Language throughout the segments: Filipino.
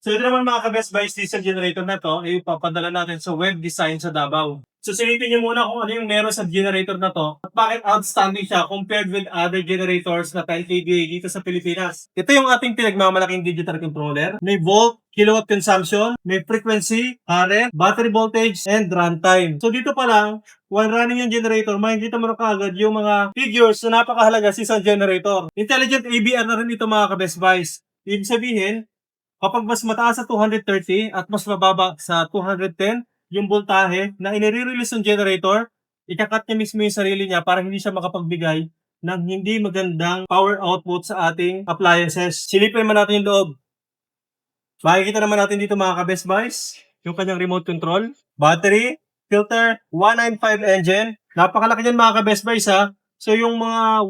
So ito naman mga ka-Best Buys diesel generator na to, ipapadala natin sa Web Design sa Davao. So silipin niyo muna kung ano yung meron sa generator na to at bakit outstanding siya compared with other generators na 10 kVA dito sa Pilipinas. Ito yung ating pinagmamalaking digital controller. May volt, kilowatt consumption, may frequency, current, battery voltage, and runtime. So dito pa lang, while running yung generator, makikita mo na kaagad yung mga figures na napakahalaga sa isang generator. Intelligent ABR na rin ito mga ka-Best Buys. Ibig sabihin, kapag mas mataas sa 230 at mas mababa sa 210, yung voltahe na inire-release ng generator, ikakat niya mismo yung sarili niya para hindi siya makapagbigay ng hindi magandang power output sa ating appliances. Silipin naman natin yung loob. Makikita naman natin dito mga ka-Best Buys, yung kanyang remote control, battery, filter, 195 engine. Napakalaki yan mga ka-Best Buys ha. So yung mga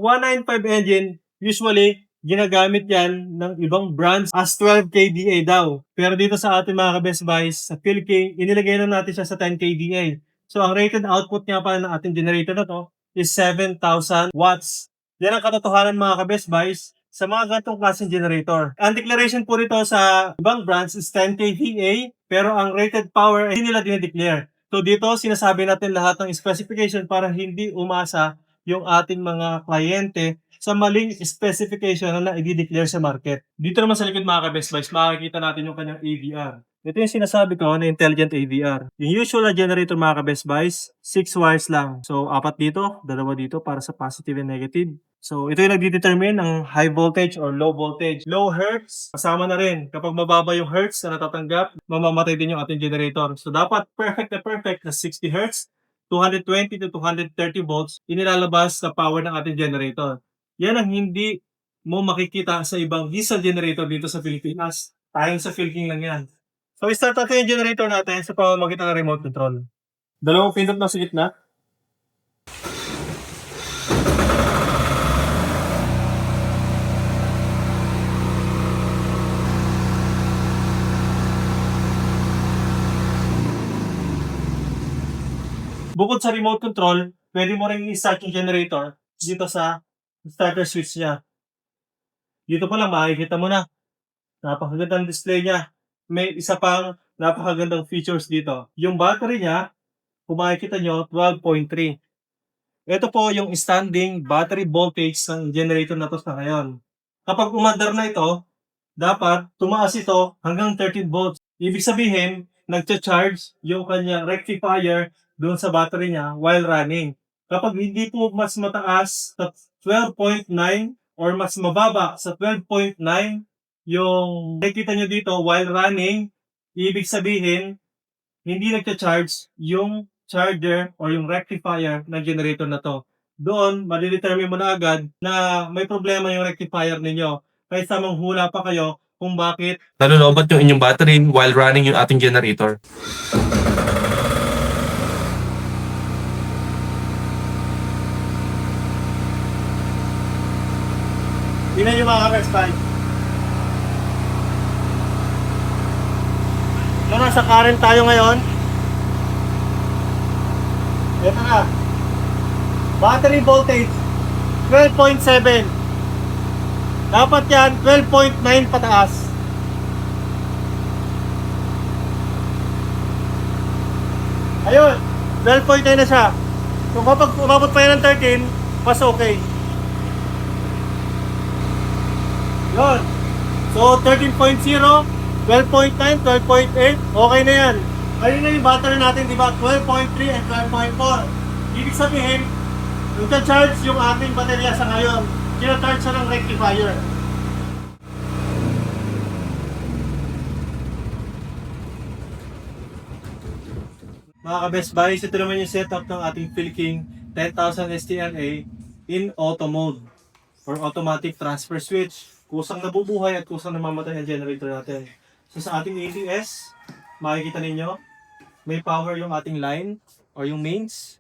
195 engine, usually, ginagamit yan ng ibang brands as 12 kVA daw. Pero dito sa ating mga ka-Best Buys, sa Philking, inilagay na natin siya sa 10 kVA. So ang rated output nga pala ng ating generator na to is 7,000 watts. Yan ang katotohanan mga ka-Best Buys sa mga ganitong klaseng generator. Ang declaration po rito sa ibang brands is 10 kVA, pero ang rated power ay hindi nila dinideclare. So dito, sinasabi natin lahat ng specification para hindi umasa yung ating mga kliyente sa maling specification na i-declare sa market. Dito naman sa likod mga ka-Best Buys, makikita natin yung kanyang AVR. Ito yung sinasabi ko na intelligent AVR. Yung usual na generator mga ka-Best Buys, 6 wires lang. So, 4 dito, 2 dito para sa positive and negative. So, ito yung nagdedetermine ng high voltage or low voltage. Low hertz, kasama na rin. Kapag mababa yung hertz na natatanggap, mamamatay din yung ating generator. So, dapat perfect na 60 hertz, 220 to 230 volts, inilalabas sa power ng ating generator. Yan ang hindi mo makikita sa ibang diesel generator dito sa Pilipinas. Tayong sa Philking lang yan. So, start natin yung generator natin sa pamamagitan ng remote control. Dalawang pindot na sa gitna. Bukod sa remote control, pwede mo rin i-start yung generator dito sa starter switch niya. Dito pa lang makikita mo na. Napakagandang display niya. May isa pang napakagandang features dito. Yung battery niya, kung makikita nyo, 12.3. Ito po yung standing battery voltage ng generator na to sa ngayon. Kapag umandar na ito, dapat tumaas ito hanggang 13 volts. Ibig sabihin, nagcha-charge yung kanyang rectifier doon sa battery niya while running. Kapag hindi po mas mataas sa 12.9 or mas mababa sa 12.9 yung nakikita nyo dito while running, ibig sabihin, hindi nagcha-charge yung charger or yung rectifier ng generator na to. Doon, madidetermine mo na agad na may problema yung rectifier ninyo. Kaysa manghula pa kayo kung bakit nalolobat yung inyong battery while running yung ating generator. Tingnan nyo mga ka-Best Buys. So, nasa current tayo ngayon. Ito na. Battery voltage, 12.7. Dapat yan, 12.9 pataas. Ayun, 12.9 na siya. So, kapag umabot pa yan ng 13, mas okay. Yun. So, 13.0, 12.9, 12.8, okay na yan. Ayun na yung battery natin, di ba? 12.3 and 12.4. Ibig sabihin, nagcha-charge yung ating baterya sa ngayon. Kina-charge siya ng rectifier. Mga ka-Best Buys, ito naman yung setup ng ating Philking 10,000 STRA in auto mode or automatic transfer switch. Kusang nabubuhay at kusang namamatay ang generator natin. So sa ating ATS, makikita ninyo, may power yung ating line or yung mains.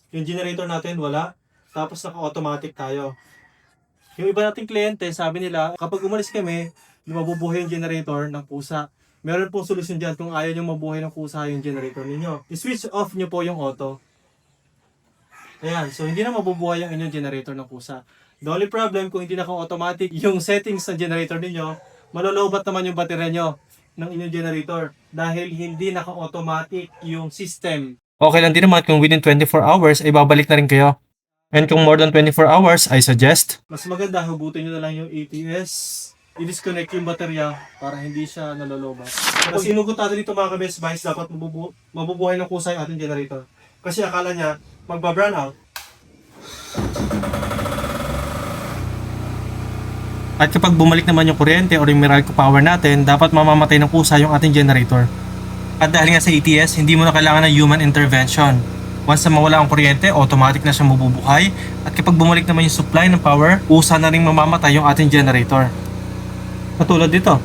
Yung generator natin wala. Tapos naka-automatic tayo. Yung iba nating kliyente, sabi nila, kapag umalis kami, mabubuhay yung generator ng pusa. Meron pong solusyon dyan kung ayaw nyo mabuhay ng pusa yung generator ninyo. I-switch off nyo po yung auto. Ayan, so hindi na mabubuhay yung inyong generator ng pusa. The only problem, kung hindi naka-automatic yung settings ng generator ninyo, malolobat naman yung baterya nyo. ng inyong generator dahil hindi naka-automatic yung system. Okay lang din naman kung within 24 hours ay babalik na rin kayo. And kung more than 24 hours, I suggest Mas maganda, hugutin nyo na lang yung ATS, i-disconnect yung baterya para hindi siya nalolobat. Kapag sinugot natin dito mga ka-best buys, dapat mabubuhay ng kusa yung ating generator. Kasi akala niya, magba-brown out. At kapag bumalik naman yung kuryente or yung Meralco power natin, dapat mamamatay ng kusa yung ating generator. At dahil nga sa ATS, hindi mo na kailangan ng human intervention. Once na mawala ang kuryente, automatic na siya mabubuhay. At kapag bumalik naman yung supply ng power, kusa na rin mamamatay yung ating generator. Katulad dito.